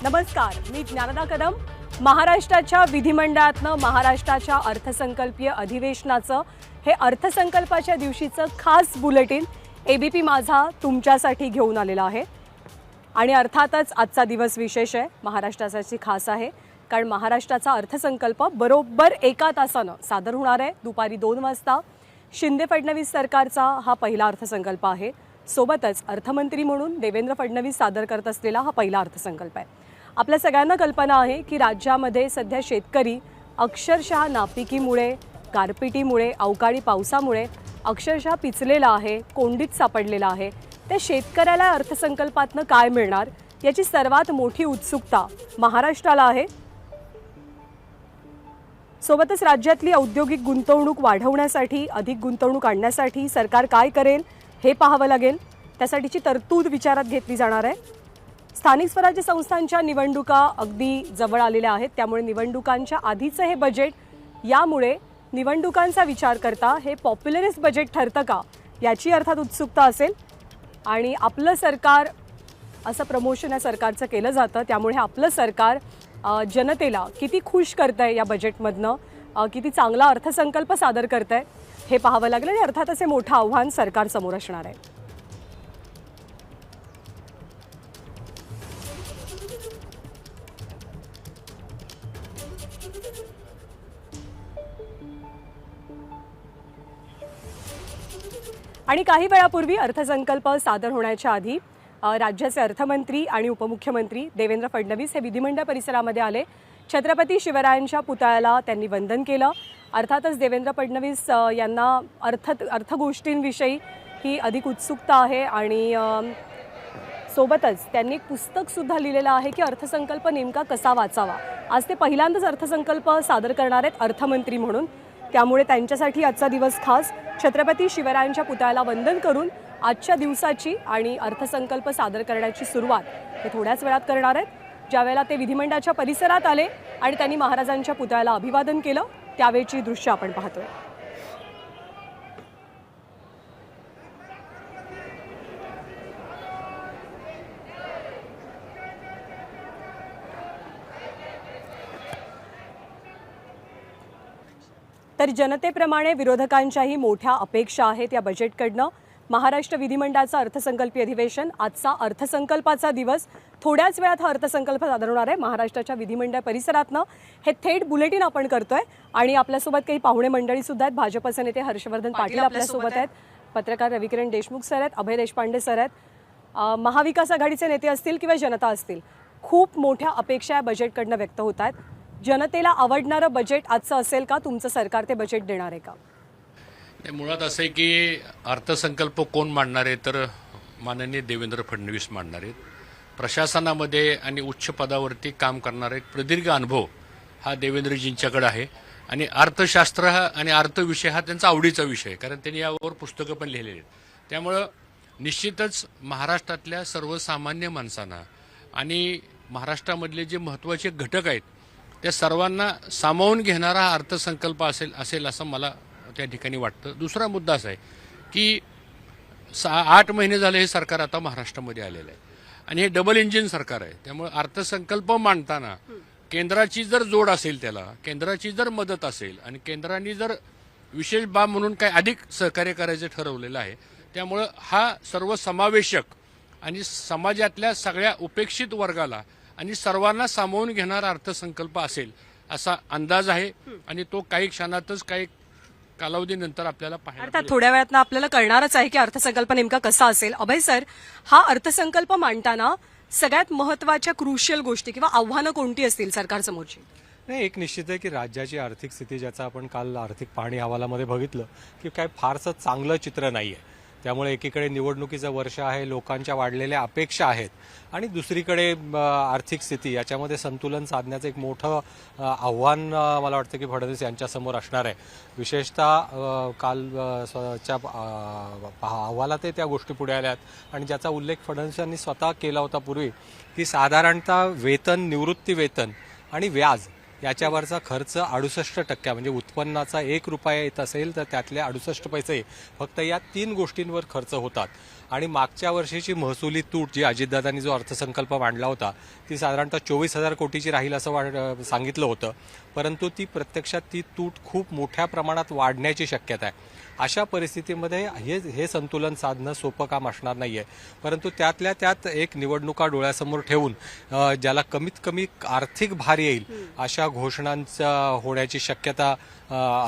नमस्कार, मी ज्ञानदा कदम। महाराष्ट्राच्या विधिमंडळातनं महाराष्ट्राच्या अर्थसंकल्पीय अधिवेशनाचं हे अर्थसंकल्पाच्या दिवशीचं खास बुलेटिन एबीपी माझा तुमच्यासाठी घेऊन आलेला आहे। आणि अर्थातच आजचा दिवस विशेष आहे, महाराष्ट्रासाठी खास आहे, कारण महाराष्ट्राचा अर्थसंकल्प बरोबर 1 तासानं सादर होणार आहे। दुपारी 2 वाजता शिंदे फडणवीस सरकारचा हा पहिला अर्थसंकल्प आहे। सोबतच अर्थमंत्री म्हणून देवेंद्र फडणवीस सादर करत असलेला हा पहिला अर्थसंकल्प आहे। आपल्या सगळ्यांना कल्पना आहे की राज्यामध्ये सध्या शेतकरी अक्षरशः नापिकीमुळे, गारपिटीमुळे, अवकाळी पावसामुळे अक्षरशः पिचलेला आहे, कोंडीत सापडलेला आहे। त्या शेतकऱ्याला अर्थसंकल्पातनं काय मिळणार याची सर्वात मोठी उत्सुकता महाराष्ट्राला आहे। सोबतच राज्यातली औद्योगिक गुंतवणूक वाढवण्यासाठी, अधिक गुंतवणूक आणण्यासाठी सरकार काय करेल हे पाहावं लागेल। त्यासाठीची तरतूद विचारात घेतली जाणार आहे। स्थानिक स्वराज्य संस्थांच्या निवडणुका अगदी जवळ आलेल्या आहेत, त्यामुळे निवडणुकांच्या आधीचं हे बजेट, यामुळे निवडणुकांचा विचार करता हे पॉप्युलरिस्ट बजेट ठरतं का याची अर्थात उत्सुकता असेल। आणि आपलं सरकार असं प्रमोशन या सरकारचं केलं जातं, त्यामुळे आपलं सरकार जनतेला किती खुश करतंय या बजेटमधनं, किती चांगला अर्थसंकल्प सादर करतंय हे पाहावं लागेल। आणि अर्थातच हे मोठं आव्हान सरकारसमोर असणार आहे। आणि काही वेळापूर्वी अर्थसंकल्प सादर होण्याच्या आधी राज्याचे अर्थमंत्री आणि उपमुख्यमंत्री देवेंद्र फडणवीस हे विधिमंडळ परिसरामध्ये आले। छत्रपती शिवरायांच्या पुतळ्याला त्यांनी वंदन केलं। अर्थातच देवेंद्र फडणवीस यांना अर्थगोष्टींविषयी ही अधिक उत्सुकता आहे आणि सोबतच त्यांनी एक पुस्तकसुद्धा लिहिलेलं आहे की अर्थसंकल्प नेमका कसा वाचावा। आज ते पहिल्यांदाच अर्थसंकल्प सादर करणार आहेत अर्थमंत्री म्हणून, त्यामुळे त्यांच्यासाठी आजचा दिवस खास। छत्रपती शिवरायांच्या पुतळ्याला वंदन करून आजच्या दिवसाची आणि अर्थसंकल्प सादर करण्याची सुरुवात ते थोड्याच वेळात करणार आहेत। ज्यावेळेला ते विधिमंडळाच्या परिसरात आले आणि त्यांनी महाराजांच्या पुतळ्याला अभिवादन केलं, त्यावेळची दृश्य आपण पाहतोय। तर जनतेप्रमाणे विरोधकांच्याही मोठ्या अपेक्षा आहेत या बजेटकडनं। महाराष्ट्र विधिमंडळाचं अर्थसंकल्पीय अधिवेशन, आजचा अर्थसंकल्पाचा दिवस, थोड्याच वेळात हा अर्थसंकल्प सादर होणार आहे महाराष्ट्राच्या विधिमंडळ परिसरातनं। हे थेट बुलेटिन आपण करतोय आणि आपल्यासोबत काही पाहुणे मंडळी सुद्धा आहेत। भाजपचे नेते हर्षवर्धन पाटील आपल्यासोबत आहेत, पत्रकार रविकिरण देशमुख सर आहेत, अभय देशपांडे सर आहेत, महाविकास आघाडीचे नेते असतील किंवा जनता असतील। खूप मोठ्या अपेक्षा या बजेटकडनं व्यक्त होत आहेत। जनतेला आवडणारं बजेट आजचं असेल का? तुमचं सरकार ते बजेट देणार आहे का? मुळात असं आहे की अर्थसंकल्प कोण मांडणार आहे, तर माननीय देवेंद्र फडणवीस मांडणार आहेत। प्रशासनामध्ये आणि उच्च पदावरती काम करणारा एक प्रदीर्घ अनुभव हा देवेंद्रजींच्याकडे आहे आणि अर्थशास्त्र आणि अर्थविषय हा त्यांचा आवडीचा विषय आहे, कारण त्यांनी यावर पुस्तकं पण लिहिलेली आहेत। त्यामुळं निश्चितच महाराष्ट्रातल्या सर्वसामान्य माणसांना आणि महाराष्ट्रामधले जे महत्त्वाचे घटक आहेत त्या सर्वांना सामावून घेणारा हा अर्थसंकल्प असेल असं मला त्या ठिकाणी वाटतं। दुसरा मुद्दा असा आहे की 8 महिने झाले हे सरकार आता महाराष्ट्रामध्ये आलेलं आहे आणि हे डबल इंजिन सरकार आहे। त्यामुळे अर्थसंकल्प मांडताना केंद्राची जर जोड असेल, त्याला केंद्राची जर मदत असेल आणि केंद्राने जर विशेष बाब म्हणून काही अधिक सहकार्य करायचं ठरवलेलं आहे, त्यामुळं हा सर्वसमावेशक आणि समाजातल्या सगळ्या उपेक्षित वर्गाला आणि सर्वांना सामावून घेणारा अर्थसंकल्प असेल असा अंदाज आहे आणि तो काही क्षणातच, काही कालावधीनंतर आपल्याला पाहायला, अर्थात थोड्या वेळात आपल्याला कळणारच आहे की अर्थसंकल्प नेमका कसा असेल। अभय सर, हा अर्थसंकल्प मांडताना सगळ्यात महत्त्वाच्या क्रुशियल गोष्टी किंवा आव्हानं कोणती असतील सरकारसमोरची? नाही, एक निश्चित आहे की राज्याची आर्थिक स्थिती, ज्याचं आपण काल आर्थिक पाहणी अहवालामध्ये बघितलं की काय फारसं चांगलं चित्र नाही आहे। त्यामुळे एकीकडे निवडणुकीचं वर्ष आहे, लोकांच्या वाढलेल्या अपेक्षा आहेत आणि दुसरीकडे आर्थिक स्थिती, याच्यामध्ये संतुलन साधण्याचं एक मोठं आव्हान मला वाटतं की फडणवीस यांच्यासमोर असणार आहे। विशेषतः कालच्या अहवालातही त्या गोष्टी पुढे आल्यात आणि ज्याचा उल्लेख फडणवीस यांनी स्वतः केला होता पूर्वी, की साधारणतः वेतन, निवृत्ती वेतन आणि व्याज याच्यावरचा खर्च 68% म्हणजे उत्पन्नाचा 1 रुपया येत असेल तर त्यातले 68 पैसे फक्त या 3 गोष्टींवर खर्च होतात। आणि मागच्या वर्षीची महसुली तूट जी अजितदादांनी जो अर्थसंकल्प मांडला होता ती साधारणतः 24,000 कोटीची राहील असं सांगितलं होतं, परंतु ती प्रत्यक्षात ती तूट खूप मोठ्या प्रमाणात वाढण्याची शक्यता आहे. अशा परिस्थितीमध्ये हे संतुलन साधणं सोपं काम असणार नाही आहे. परंतु त्यातल्या त्यात एक निवडणुका डोळ्यासमोर ठेवून ज्याला कमीत कमी आर्थिक भार येईल अशा घोषणांचा होण्याची शक्यता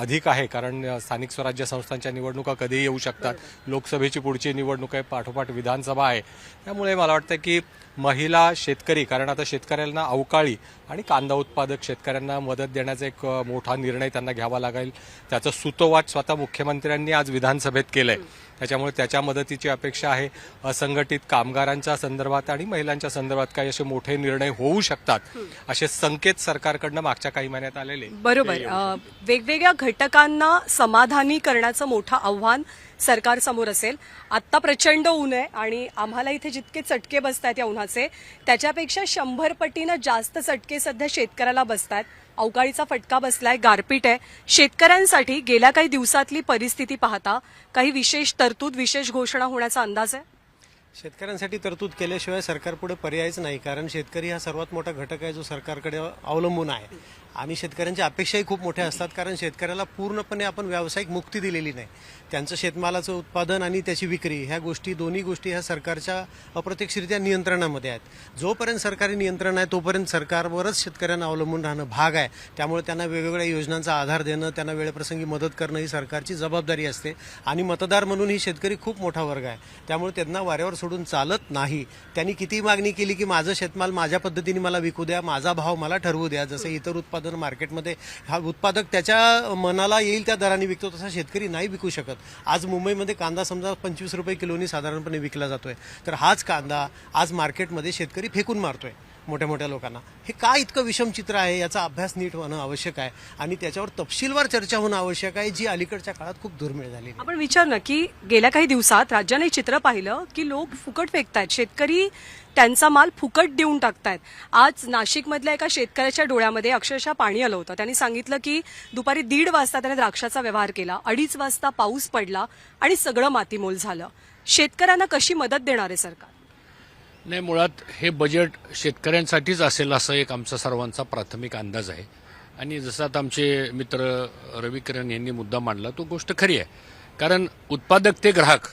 अधिक आहे. कारण स्थानिक स्वराज्य संस्थांच्या निवडणुका कधीही येऊ शकतात. लोकसभेची पुढची निवडणूक आहे, पाठोपाठ विधानसभा आहे. त्यामुळे मला वाटतं की महिला, शेतकरी, कारण आता शेतकऱ्यांना अवकाळी आणि कांदा उत्पादक शेतकऱ्यांना मदत देण्याचा एक मोठा निर्णय त्यांना घ्यावा लागेल. त्याचं सुतोवाच स्वतः मुख्यमंत्र्यांनी आज विधानसभेत केलंय. त्याच्यामुळे त्याच्या मदतीची अपेक्षा आहे. असंघटित कामगारांच्या संदर्भात आणि महिलांच्या संदर्भात काही असे मोठे निर्णय होऊ शकतात असे संकेत सरकारकडनं मागच्या काही महिन्यात आलेले. बरोबर. वेगवेगळ्या घटकांना समाधानी करण्याचं मोठं आव्हान सरकारसमोर असेल. आत्ता प्रचंड ऊन आहे आणि आम्हाला इथे जितके चटके बसत आहेत या उन्हाचे त्याच्यापेक्षा 100 पटीनं जास्त चटके सध्या शेतकऱ्याला बसत आहेत. अवकाळीचा फटका बसलाय, गारपीट आहे. शेतकऱ्यांसाठी गेल्या काही दिवसातली परिस्थिती पाहता काही विशेष तरतूद, विशेष घोषणा होण्याचा अंदाज आहे? शेतकऱ्यांसाठी तरतूद केल्याशिवाय सरकारपुढे पर्यायच नाही. कारण शेतकरी हा सर्वात मोठा घटक आहे जो सरकारकडे अवलंबून आहे आणि शेतकऱ्यांच्या अपेक्षाही खूप मोठ्या असतात. कारण शेतकऱ्याला पूर्णपणे आपण व्यावसायिक मुक्ती दिलेली नाही. त्यांचं शेतमालाचं उत्पादन आणि त्याची विक्री ह्या गोष्टी, दोन्ही गोष्टी ह्या सरकारच्या अप्रत्यक्षरित्या नियंत्रणामध्ये आहेत. जोपर्यंत सरकारी नियंत्रण आहे तोपर्यंत सरकारवरच शेतकऱ्यांना अवलंबून राहणं भाग आहे. त्यामुळे त्यांना वेगवेगळ्या योजनांचा आधार देणं, त्यांना वेळप्रसंगी मदत करणं ही सरकारची जबाबदारी असते. आणि मतदार म्हणून ही शेतकरी खूप मोठा वर्ग आहे. त्यामुळे त्यांना वाऱ्यावर सोडून चालत नाही. त्यांनी किती मागणी केली की माझं शेतमाल माझ्या पद्धतीने मला विकू द्या, माझा भाव मला ठरवू द्या. जसं इतर उत्पादन मार्केटमध्ये हा उत्पादक त्याच्या मनाला येईल त्या दराने विकतो, तसा शेतकरी नाही विकू शकत. आज मुंबईमध्ये कांदा समजा 25 रुपये किलोनी साधारणपणे विकला जातोय, तर हाच कांदा आज मार्केटमध्ये शेतकरी फेकून मारतोय मोठ्या मोठ्या लोकांना. हे का इतकं विषम चित्र आहे याचा अभ्यास नीट होणं आवश्यक आहे आणि त्याच्यावर तपशीलवार चर्चा होणं आवश्यक आहे, जी अलीकडच्या काळात खूप दुर्मिळ झाली. आपण विचार ना की गेल्या काही दिवसात राज्याने चित्र पाहिलं की लोक फुकट फेकतायत, शेतकरी त्यांचा माल फुकट देऊन टाकतायत. आज नाशिकमधल्या एका शेतकऱ्याच्या डोळ्यामध्ये अक्षरशः पाणी आलं होतं. त्यांनी सांगितलं की दुपारी 1:30 वाजता त्याने द्राक्षाचा व्यवहार केला, 2:30 वाजता पाऊस पडला आणि सगळं मातीमोल झालं. शेतकऱ्यांना कशी मदत देणार आहे सरकार? नाही, मुळात हे बजेट शेतकऱ्यांसाठीच असेल असं एक आमचा सर्वांचा प्राथमिक अंदाज आहे. आणि जसं आता आमचे मित्र रवी किरण यांनी मुद्दा मांडला तो गोष्ट खरी आहे. कारण उत्पादक ते ग्राहक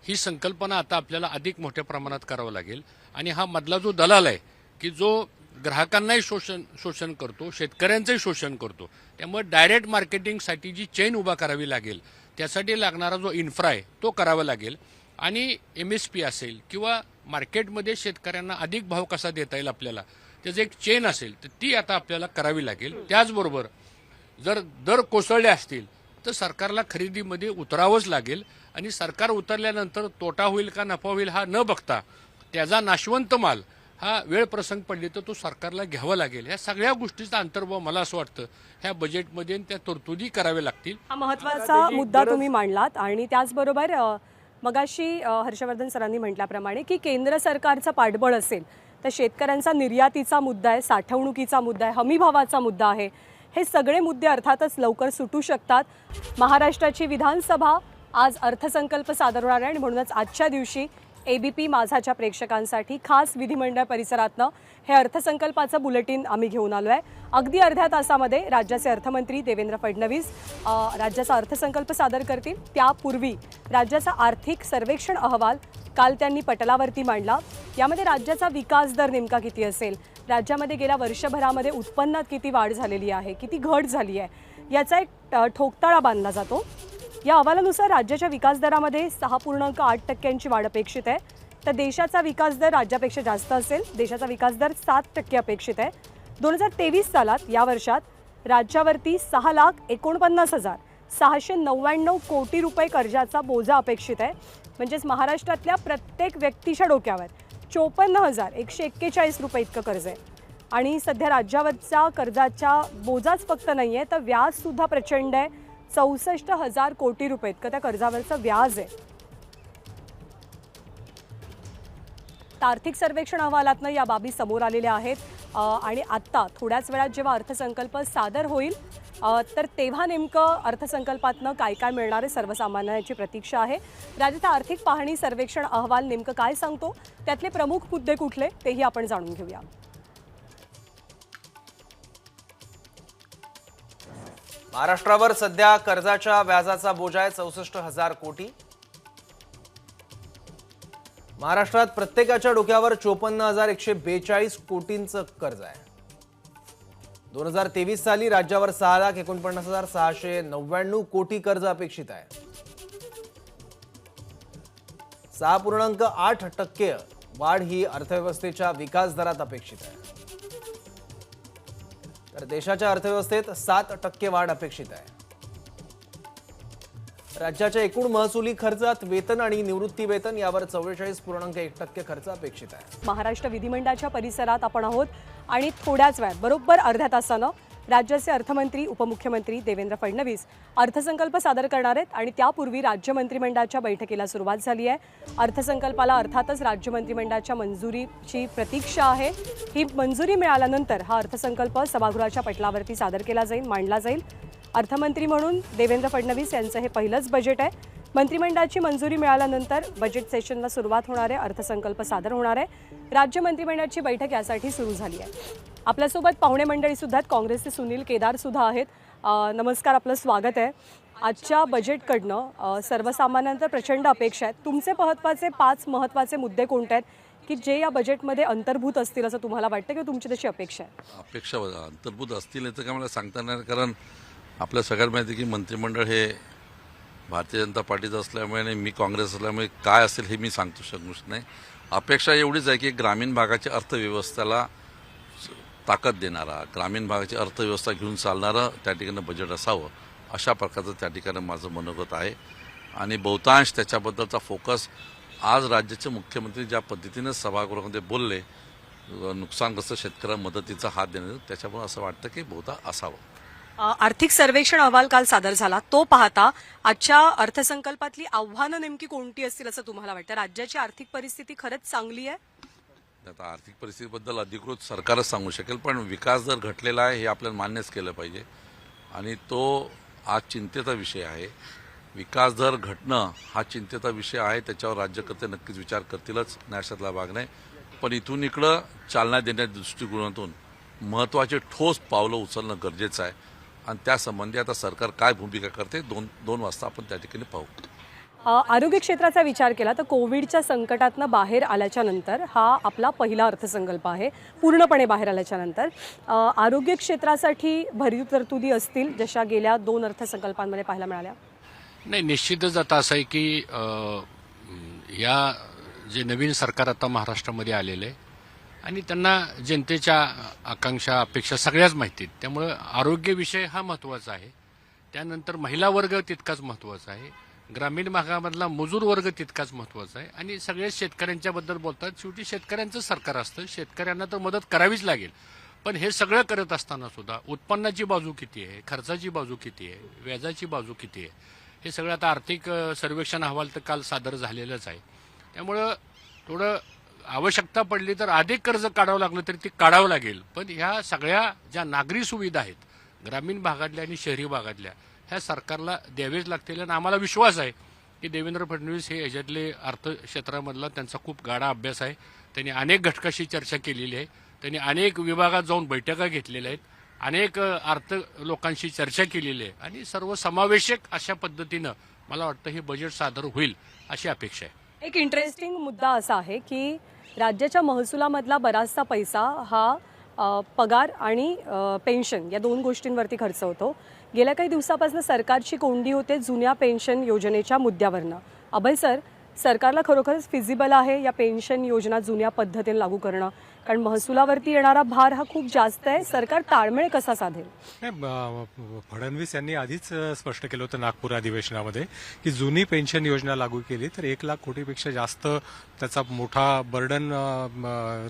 ही संकल्पना आता आपल्याला अधिक मोठ्या प्रमाणात करावं लागेल. आणि हा मधला जो दलाल आहे की जो ग्राहकांनाही शोषण करतो, शेतकऱ्यांचंही शोषण करतो, त्यामुळे डायरेक्ट मार्केटिंगसाठी जी चेन उभा करावी लागेल, त्यासाठी लागणारा जो इन्फ्रा आहे तो करावा लागेल. आणि MSP असेल किंवा मार्केटमध्ये शेतकऱ्यांना अधिक भाव कसा देता येईल आपल्याला, त्याचं एक चेन असेल तर ती आता आपल्याला करावी लागेल. त्याचबरोबर जर दर कोसळले असतील तर सरकारला खरेदीमध्ये उतरावंच लागेल. आणि सरकार उतरल्यानंतर तोटा होईल का नफा होईल हा न बघता त्याचा नाशवंत माल हा वेळ प्रसंग पडली तर तो सरकारला घ्यावा लागेल. ह्या सगळ्या गोष्टीचा अंतर्भाव मला असं वाटतं ह्या बजेटमध्ये त्या तरतुदी कराव्या लागतील. हा महत्वाचा मुद्दा तुम्ही मांडलात. आणि त्याचबरोबर मगाशी हर्षवर्धन सरांनी म्हटल्याप्रमाणे की केंद्र सरकारचं पाठबळ असेल तर शेतकऱ्यांचा निर्यातीचा मुद्दा आहे, साठवणुकीचा मुद्दा आहे, हमीभावाचा मुद्दा आहे. हे सगळे मुद्दे अर्थातच लवकर सुटू शकतात. महाराष्ट्राची विधानसभा आज अर्थसंकल्प सादर होणार आहे आणि म्हणूनच आजच्या दिवशी ABP माझाच्या प्रेक्षकांसाठी खास विधिमंडळ परिसरातनं हे अर्थसंकल्पाचं बुलेटिन आम्ही घेऊन आलो आहे. अगदी अर्ध्या तासामध्ये राज्याचे अर्थमंत्री देवेंद्र फडणवीस राज्याचा अर्थसंकल्प सादर करतील. त्यापूर्वी राज्याचा आर्थिक सर्वेक्षण अहवाल काल त्यांनी पटलावरती मांडला. यामध्ये राज्याचा विकास दर नेमका किती असेल, राज्यामध्ये गेल्या वर्षभरामध्ये उत्पन्नात किती वाढ झालेली आहे, किती घट झाली आहे, याचा एक ठोकताळा बांधला जातो. या अहवालानुसार राज्याच्या विकास दरामध्ये 6.8% वाढ अपेक्षित आहे. तर देशाचा विकास दर राज्यापेक्षा जास्त असेल. देशाचा विकास दर 7% अपेक्षित आहे. 2023 सालात या वर्षात राज्यावरती 6,49,699 कोटी रुपये कर्जाचा बोजा अपेक्षित आहे. म्हणजेच महाराष्ट्रातल्या प्रत्येक व्यक्तीच्या डोक्यावर 54,141 रुपये इतकं कर्ज आहे. आणि सध्या राज्यावरचा कर्जाचा बोजाच फक्त नाही आहे तर व्याजसुद्धा प्रचंड आहे. 64,000 कोटी रुपये इतकं त्या कर्जावरचं व्याज आहे. आता आर्थिक सर्वेक्षण अहवालातनं या बाबी समोर आलेल्या आहेत आणि आत्ता थोड्याच वेळात जेव्हा अर्थसंकल्प सादर होईल तर तेव्हा नेमकं अर्थसंकल्पातनं काय काय मिळणार आहे सर्वसामान्यांची प्रतीक्षा आहे. राज्याचा आर्थिक पाहणी सर्वेक्षण अहवाल नेमकं काय सांगतो, त्यातले प्रमुख मुद्दे कुठले तेही आपण जाणून घेऊया. महाराष्ट्रावर सध्या कर्जाच्या व्याजाचा बोजा आहे 64,000 कोटी. महाराष्ट्रात प्रत्येकाच्या डोक्यावर 54,142 कोटींचं कर्ज आहे. 2023 साली राज्यावर 6,49,699 कोटी कर्ज अपेक्षित आहे. 6.8% वाढ ही अर्थव्यवस्थेच्या विकास दरात अपेक्षित आहे. तर देशाच्या अर्थव्यवस्थेत 7% वाढ अपेक्षित आहे. राज्याच्या एकूण महसुली खर्चात वेतन आणि निवृत्ती वेतन यावर 44.1% खर्च अपेक्षित आहे. महाराष्ट्र विधिमंडळाच्या परिसरात आपण आहोत आणि थोड्याच वेळात बरोबर अर्ध्या तासानं राज्याचे अर्थमंत्री उपमुख्यमंत्री देवेंद्र फडणवीस अर्थसंकल्प सादर करणार आहेत आणि त्यापूर्वी राज्य मंत्रिमंडळाच्या बैठकीला सुरुवात झाली आहे. अर्थसंकल्पाला अर्थातच राज्य मंत्रिमंडळाच्या मंजुरीची प्रतीक्षा आहे. ही मंजुरी मिळाल्यानंतर हा अर्थसंकल्प सभागृहाच्या पटलावरती सादर केला जाईल, मांडला जाईल. अर्थमंत्री म्हणून देवेंद्र फडणवीस यांचं हे पहिलंच बजेट आहे. मंत्रिमंडळाची मंजुरी मिळाल्यानंतर बजेट सेशनला सुरुवात होणार आहे, अर्थसंकल्प सादर होणार आहे. राज्य मंत्रिमंडळाची बैठक यासाठी सुरू झाली आहे. आपल्यासोबत पाहुणे मंडळी सुद्धा आहेत. काँग्रेसचे सुनील केदार सुद्धा आहेत. नमस्कार, आपलं स्वागत आहे. आजच्या बजेटकडनं सर्वसामान्यांतर प्रचंड अपेक्षा आहेत. तुमचे महत्त्वाचे 5 महत्त्वाचे मुद्दे कोणते आहेत की जे या बजेटमध्ये अंतर्भूत असतील असं तुम्हाला वाटतं किंवा तुमची तशी अपेक्षा आहे? अपेक्षा अंतर्भूत असतील याचं काय मला सांगता नाही, कारण आपल्या सगळ्यात माहिती की मंत्रिमंडळ हे भारतीय जनता पार्टीचं असल्यामुळे आणि मी काँग्रेस असल्यामुळे काय असेल हे मी सांगू शकूच नाही. अपेक्षा एवढीच आहे की ग्रामीण भागाच्या अर्थव्यवस्थेला ताकद देणारा, ग्रामीण भागाची अर्थव्यवस्था घेऊन चालणारं त्या ठिकाणी बजेट असावं, अशा प्रकारचं त्या ठिकाणी माझं मनोगत आहे. आणि बहुतांश त्याच्याबद्दलचा फोकस आज राज्याचे मुख्यमंत्री ज्या पद्धतीनं सभागृहामध्ये बोलले, नुकसानग्रस्त शेतकऱ्यांना मदतीचा हात देण्याचं, त्याच्यामुळे असं वाटतं की बहुधा असावं. आर्थिक सर्वेक्षण अहवाल काल सादर झाला. तो पाहता आजच्या अर्थसंकल्पातली आव्हानं नेमकी कोणती असतील असं तुम्हाला वाटतं? राज्याची आर्थिक परिस्थिती खरंच चांगली आहे? आता आर्थिक परिस्थितीबद्दल अधिकृत सरकारच सांगू शकेल, पण विकास जर घटलेला आहे हे आपल्याला मान्यच केलं पाहिजे आणि तो आज चिंतेचा विषय आहे. विकास दर घटणं हा चिंतेचा विषय आहे, त्याच्यावर राज्यकर्ते नक्कीच विचार करतीलच, नाशातला भाग नाही. पण इथून इकडं चालना देण्याच्या दृष्टिकोनातून महत्त्वाचे ठोस पावलं उचलणं गरजेचं आहे आणि त्यासंबंधी आता सरकार काय भूमिका करते 2 वाजता आपण त्या ठिकाणी पाहू. आरोग्य क्षेत्राचा विचार केला तर कोविडच्या संकटातनं बाहेर आल्याच्या नंतर हा आपला पहिला अर्थसंकल्प आहे. पूर्णपणे बाहेर आल्याच्या नंतर आरोग्य क्षेत्रासाठी भरीव तरतुदी असतील जशा गेल्या 2 अर्थसंकल्पांमध्ये पाहायला मिळाल्या? नाही, निश्चितच आता असं आहे की या जे नवीन सरकार आता महाराष्ट्रामध्ये आलेलं आहे आणि त्यांना जनतेच्या आकांक्षा अपेक्षा सगळ्याच माहिती आहेत, त्यामुळं आरोग्य विषय हा महत्त्वाचा आहे. त्यानंतर महिला वर्ग तितकाच महत्त्वाचा आहे, ग्रामीण भागामधला मजूर वर्ग तितकाच महत्त्वाचा आहे आणि सगळे शेतकऱ्यांच्याबद्दल बोलतात. शेवटी शेतकऱ्यांचं सरकार असतं, शेतकऱ्यांना तर मदत करावीच लागेल. पण हे सगळं करत असताना सुद्धा उत्पन्नाची बाजू किती आहे, खर्चाची बाजू किती आहे, व्याजाची बाजू किती आहे, हे सगळं आता आर्थिक सर्वेक्षण अहवाल तर काल सादर झालेलंच आहे. त्यामुळं थोडं आवश्यकता पडली तर अधिक कर्ज काढावं लागलं तरी ते काढावं लागेल. पण ह्या सगळ्या ज्या नागरी सुविधा आहेत ग्रामीण भागातल्या आणि शहरी भागातल्या, ह्या सरकारला द्यावेच लागतील. आणि आम्हाला विश्वास आहे की देवेंद्र फडणवीस हे ह्याच्यातले अर्थक्षेत्रामधला त्यांचा खूप गाढा अभ्यास आहे. त्यांनी अनेक घटकाशी चर्चा केलेली आहे, त्यांनी अनेक विभागात जाऊन बैठका घेतलेल्या आहेत, अनेक अर्थ लोकांशी चर्चा केलेली आहे आणि सर्वसमावेशक अशा पद्धतीनं मला वाटतं हे बजेट सादर होईल अशी अपेक्षा आहे. एक इंटरेस्टिंग मुद्दा असा आहे की राज्याच्या महसुलामधला बराचसा पैसा हा पगार आणि पेन्शन या 2 गोष्टींवरती खर्च होतो. गेल्या काही दिवसापासून सरकारची कोंडी होते जुन्या पेन्शन योजनेच्या मुद्द्यावरनं. अभय सर, सरकारला खरोखरच फिजिबल आहे या पेन्शन योजना जुन्या पद्धतीने लागू करणं? कारण महसुलावरती येणारा भार हा खूप जास्त आहे. सरकार ताळमेळ कसा साधेल? फडणवीस यांनी आधीच स्पष्ट केलं होतं नागपूर अधिवेशनामध्ये की जुनी पेन्शन योजना लागू केली तर 1,00,000 कोटीपेक्षा जास्त त्याचा मोठा बर्डन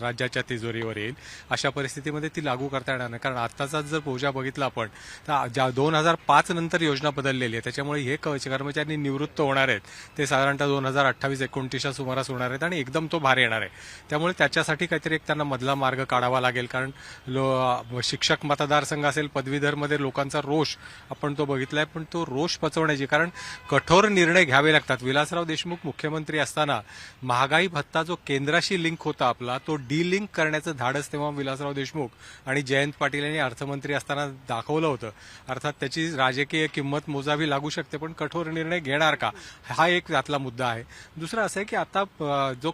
राज्याच्या तिजोरीवर येईल. अशा परिस्थितीमध्ये ती लागू करता येणार नाही, कारण आत्ताचा जर बोजा बघितला आपण तर 2005 नंतर योजना बदललेली आहे. त्याच्यामुळे हे कर्मचारी निवृत्त होणार आहेत ते साधारणतः 2028-29च्या सुमारास होणार आहेत आणि एकदम तो भार येणार आहे. त्यामुळे त्याच्यासाठी काहीतरी एक त्यांना मधला मार्ग काढावा लागेल, कारण शिक्षक मतदारसंघ असेल, पदवीधरमध्ये लोकांचा रोष आपण तो बघितलाय, पण तो रोष पचवण्याची, कारण कठोर निर्णय घ्यावे लागतात. विलासराव देशमुख मुख्यमंत्री असताना महागाई भत्ता जो केंद्राशी लिंक होता आपला, तो डिलिंक करण्याचं धाडस तेव्हा विलासराव देशमुख आणि जयंत पाटील यांनी अर्थमंत्री असताना दाखवलं होतं. अर्थात त्याची राजकीय किंमत मोजावी लागू शकते, पण कठोर निर्णय घेणार का, हा एक त्यातला मुद्दा आहे. दुसरा असं आहे की आता जो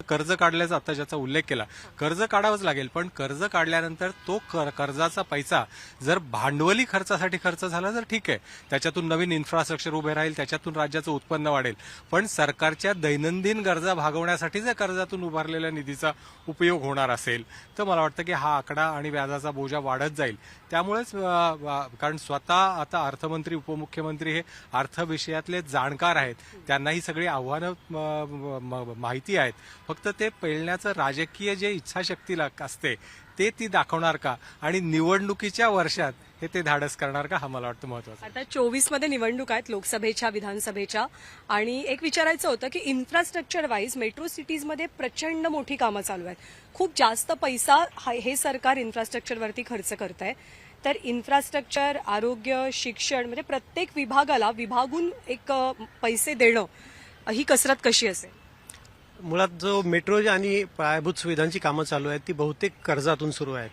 कर्ज काढल्याचा आता ज्याचा उल्लेख केला, कर्ज काढावंच लागेल, पण कर्ज काढल्यानंतर तो कर्जाचा पैसा जर भांडवली खर्चासाठी खर्च झाला तर ठीक आहे, त्याच्यातून नवीन इन्फ्रास्ट्रक्चर उभे राहील, त्याच्यातून राज्याचं उत्पन्न वाढेल. पण सरकारच्या दैनंदिन गरजा भागवण्यासाठी जर कर्जातून उभारलेल्या निधीचा उपयोग होणार असेल तर मला वाटतं की हा आकडा आणि व्याजाचा बोजा वाढत जाईल. त्यामुळेच कारण स्वतः आता अर्थमंत्री, उपमुख्यमंत्री हे अर्थ विषयातले जाणकार आहेत, त्यांना ही सगळी आव्हानं माहिती आहेत. फक्त ते पेलण्याचं राजकीय जे इच्छाशक्ती असते ती दाखवणार का आणि निवडणुकीच्या वर्षात ते धाडस करणार का, हा मला वाटतं महत्वाचं. आता 24 मध्ये निवडणूक आहेत, लोकसभेच्या, विधानसभेच्या, आणि एक विचारायचं होतं की इन्फ्रास्ट्रक्चर वाईज मेट्रो सिटीजमध्ये प्रचंड मोठी कामं चालू आहेत. खूप जास्त पैसा हे सरकार इन्फ्रास्ट्रक्चरवरती खर्च करत आहे. तर इन्फ्रास्ट्रक्चर, आरोग्य, शिक्षण म्हणजे प्रत्येक विभागाला विभागून एक पैसे देणं, ही कसरत कशी असेल? मुळात जो मेट्रो आणि पायाभूत सुविधांची कामं चालू आहेत ती बहुतेक कर्जातून सुरू आहेत.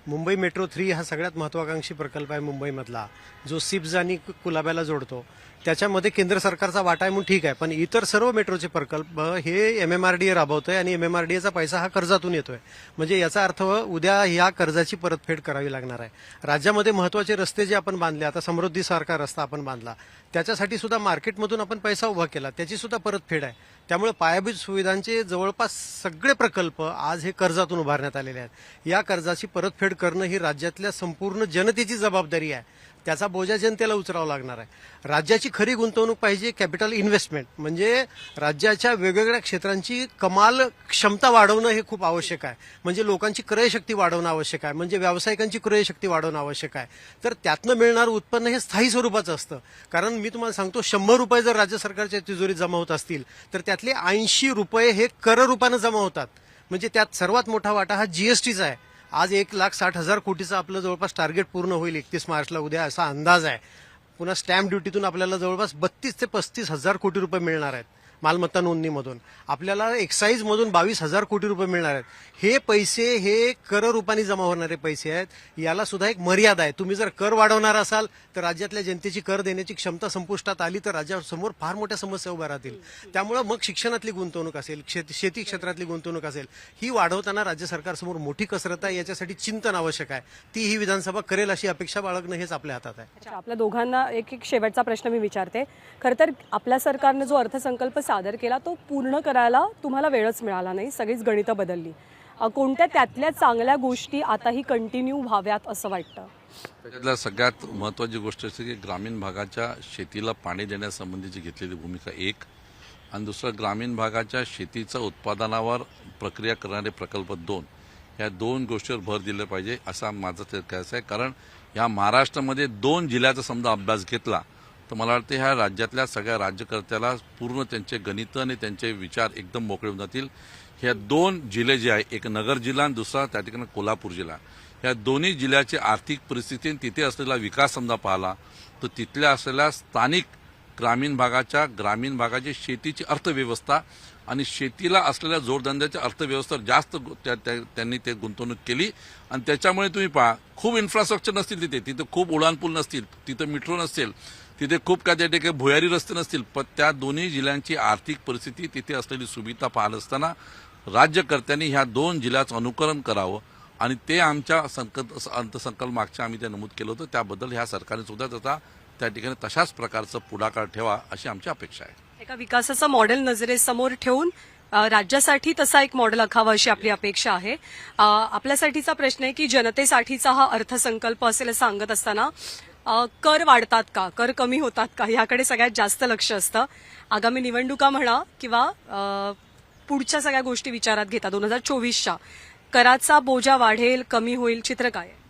मुंबई मेट्रो 3 हा सगळ्यात महत्वाकांक्षी प्रकल्प आहे मुंबईमधला, जो सिप्झ आणि कुलाब्याला जोडतो. त्याच्यामध्ये केंद्र सरकारचा वाटा आहे म्हणून ठीक आहे, पण इतर सर्व मेट्रोचे प्रकल्प हे MMRDA राबवतोय आणि MMRDAचा पैसा हा कर्जातून येतोय. म्हणजे याचा अर्थ उद्या ह्या कर्जाची परतफेड करावी लागणार आहे. राज्यामध्ये महत्वाचे रस्ते जे आपण बांधले, आता समृद्धीसारखा रस्ता आपण बांधला, त्याच्यासाठी सुद्धा मार्केटमधून आपण पैसा उभा केला, त्याची सुद्धा परतफेड आहे. त्यामुळे पायाभूत सुविधांचे जवळपास सगळे प्रकल्प आज हे कर्जातून उभारण्यात आलेले आहेत. या कर्जाची परतफेड करणं ही राज्यातल्या संपूर्ण जनतेची जबाबदारी आहे. त्याचा बोजा जनतेला उचलावा लागणार आहे. राज्याची खरी गुंतवणूक पाहिजे कॅपिटल इन्व्हेस्टमेंट, म्हणजे राज्याच्या वेगवेगळ्या क्षेत्रांची कमाल क्षमता वाढवणं हे खूप आवश्यक आहे. म्हणजे लोकांची क्रयशक्ती वाढवणं आवश्यक आहे, म्हणजे व्यावसायिकांची क्रयशक्ती वाढवणं आवश्यक आहे. तर त्यातनं मिळणारं उत्पन्न हे स्थायी स्वरूपाचं असतं. कारण मी तुम्हाला सांगतो, 100 रुपये जर राज्य सरकारच्या तिजोरीत जमा होत असतील तर त्यातले 80 रुपये हे कर रूपानं जमा होतात. म्हणजे त्यात सर्वात मोठा वाटा हा जीएसटीचा आहे. आज 1,60,000 कोटीचं आपलं जवळपास टार्गेट पूर्ण होईल 31 मार्चला उद्या, असा अंदाज आहे. पुन्हा स्टॅम्प ड्युटीतून आपल्याला जवळपास 32 ते 35,000 कोटी रुपये मिळणार आहेत. मालमत्ता नोंदणीमधून आपल्याला एक्साईजमधून 22,000 कोटी रुपये मिळणार आहेत. हे पैसे हे कर रूपाने जमा होणारे पैसे आहेत. याला सुद्धा एक मर्यादा आहे. तुम्ही जर कर वाढवणार असाल तर राज्यातल्या जनतेची कर देण्याची क्षमता संपुष्टात आली तर राज्यासमोर फार मोठ्या समस्या उभ्या राहतील. त्यामुळे मग शिक्षणातली गुंतवणूक असेल, शेती क्षेत्रातली गुंतवणूक असेल, ही वाढवताना राज्य सरकारसमोर मोठी कसरत आहे. याच्यासाठी चिंतन आवश्यक आहे. ती ही विधानसभा करेल अशी अपेक्षा बाळगणं हेच आपल्या हातात आहे. अच्छा, आपल्या दोघांना एक शेवटचा प्रश्न मी विचारते. खरं तर आपल्या सरकारनं जो अर्थसंकल्प सादर केला तो पूर्ण करायला तुम्हाला वेळच मिळाला नाही, सगळीच गणितं बदलली. कोणत्या त्यातल्या चांगल्या गोष्टी आताही कंटिन्यू व्हाव्यात असं वाटतं? त्याच्यातल्या सगळ्यात महत्त्वाची गोष्ट अशी की ग्रामीण भागाच्या शेतीला पाणी देण्यासंबंधीची घेतलेली भूमिका एक, आणि दुसरं ग्रामीण भागाच्या शेतीचं उत्पादनावर प्रक्रिया करणारे प्रकल्प 2, या 2 गोष्टीवर भर दिलं पाहिजे असं माझं ते कहणं आहे. कारण या महाराष्ट्रामध्ये 2 जिल्ह्याचा समजा अभ्यास घेतला तर मला वाटतं ह्या राज्यातल्या सगळ्या राज्यकर्त्याला पूर्ण त्यांचे गणितं आणि त्यांचे विचार एकदम मोकळे होऊन जातील. ह्या 2 जिल्हे जे आहे, एक नगर जिल्हा आणि दुसरा त्या ठिकाणी कोल्हापूर जिल्हा, या दोन्ही जिल्ह्याची आर्थिक परिस्थिती आणि तिथे असलेला विकास समजा पाहिला तर तिथल्या असलेल्या स्थानिक ग्रामीण भागाची शेतीची अर्थव्यवस्था आणि शेतीला असलेल्या जोडधंद्याच्या अर्थव्यवस्थेवर जास्त त्यांनी ते गुंतवणूक केली. आणि त्याच्यामुळे तुम्ही पहा, खूप इन्फ्रास्ट्रक्चर नसतील तिथे खूप उड्डाणपूल नसतील, तिथे मेट्रो नसेल, तिथे खूप काय त्या ठिकाणी भुयारी रस्ते नसतील, पण त्या दोन्ही जिल्ह्यांची आर्थिक परिस्थिती, तिथे असलेली सुविधा पाहत असताना राज्यकर्त्यांनी ह्या 2 जिल्ह्याचं अनुकरण करावं आणि ते आमच्या अर्थसंकल्प मागच्या आम्ही ते नमूद केलं होतं. त्याबद्दल ह्या सरकारने सुद्धा त्याचा त्या ठिकाणी तशाच प्रकारचं पुढाकार ठेवा अशी आमची अपेक्षा आहे. एका विकासाचं मॉडेल नजरेसमोर ठेवून राज्यासाठी तसा एक मॉडेल आखावा अशी आपली अपेक्षा आहे. आपल्यासाठीचा प्रश्न आहे की जनतेसाठीचा हा अर्थसंकल्प असेल असं सांगत असताना कर वाढतात का, कर कमी होतात का, याकडे सगळ्यात जास्त लक्ष असतं. आगामी निवडणुका म्हणा किंवा पुढच्या सगळ्या गोष्टी विचारात घेता 2024च्या कराचा बोजा वाढेल, कमी होईल, चित्र काय आहे?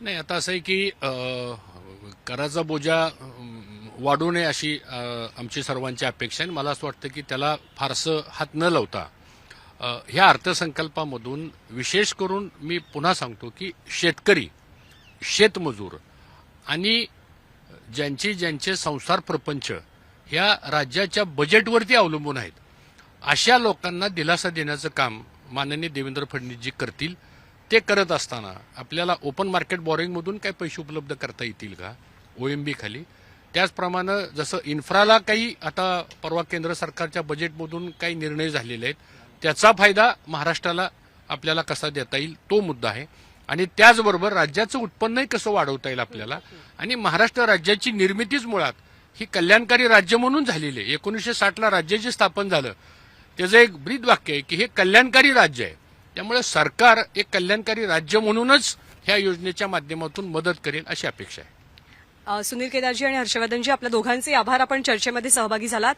नाही, आता असं आहे की कराचा बोजा वाढू नये अशी आमची सर्वांची अपेक्षा आहे. मला असं वाटतं की त्याला फारसं हात न लावता ह्या अर्थसंकल्पामधून विशेष करून मी पुन्हा सांगतो की शेतकरी, शेतमजूर आणि ज्यांचे संसार प्रपंच ह्या राज्याच्या बजेटवरती अवलंबून आहेत, अशा लोकांना दिलासा देण्याचं काम माननीय देवेंद्र फडणवीसजी करतील. ते करत असताना आपल्याला ओपन मार्केट बॉरोइंगमधून काही पैसे उपलब्ध करता येतील का OMB खाली, त्याचप्रमाणे जसं इन्फ्राला काही आता परवा केंद्र सरकारच्या बजेटमधून काही निर्णय झालेले आहेत, त्याचा फायदा महाराष्ट्राला आपल्याला कसा देता येईल तो मुद्दा आहे. आणि त्याचबरोबर राज्याचं उत्पन्नही कसं वाढवता येईल आपल्याला. आणि महाराष्ट्र राज्याची निर्मितीच मुळात ही कल्याणकारी राज्य म्हणून झालेली आहे. 1960ला राज्य जे स्थापन झालं त्याचं एक ब्रीद वाक्य आहे की हे कल्याणकारी राज्य आहे. त्यामुळे सरकार एक कल्याणकारी राज्य म्हणूनच ह्या योजनेच्या माध्यमातून मदत करेल अशी अपेक्षा आहे. सुनील केदारजी आणि हर्षवर्धनजी, आपल्या दोघांचे आभार. आपण चर्चेमध्ये सहभागी झालात.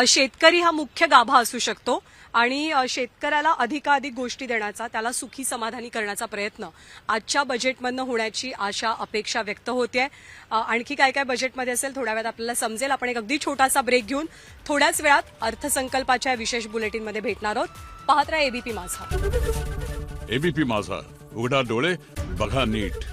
शेतकरी हा मुख्य गाभा असू शकतो आणि शेतकऱ्याला अधिकाधिक गोष्टी देण्याचा, त्याला सुखी समाधानी करण्याचा प्रयत्न आजच्या बजेटमधनं होण्याची आशा, अपेक्षा व्यक्त होते. आणखी काय काय बजेटमध्ये असेल थोड्या वेळात आपल्याला समजेल. आपण एक अगदी छोटासा ब्रेक घेऊन थोड्याच वेळात अर्थसंकल्पाच्या विशेष बुलेटिनमध्ये भेटणार आहोत. पाहत राहा ABP माझा. ABP माझा, उघडा डोळे बघा नीट.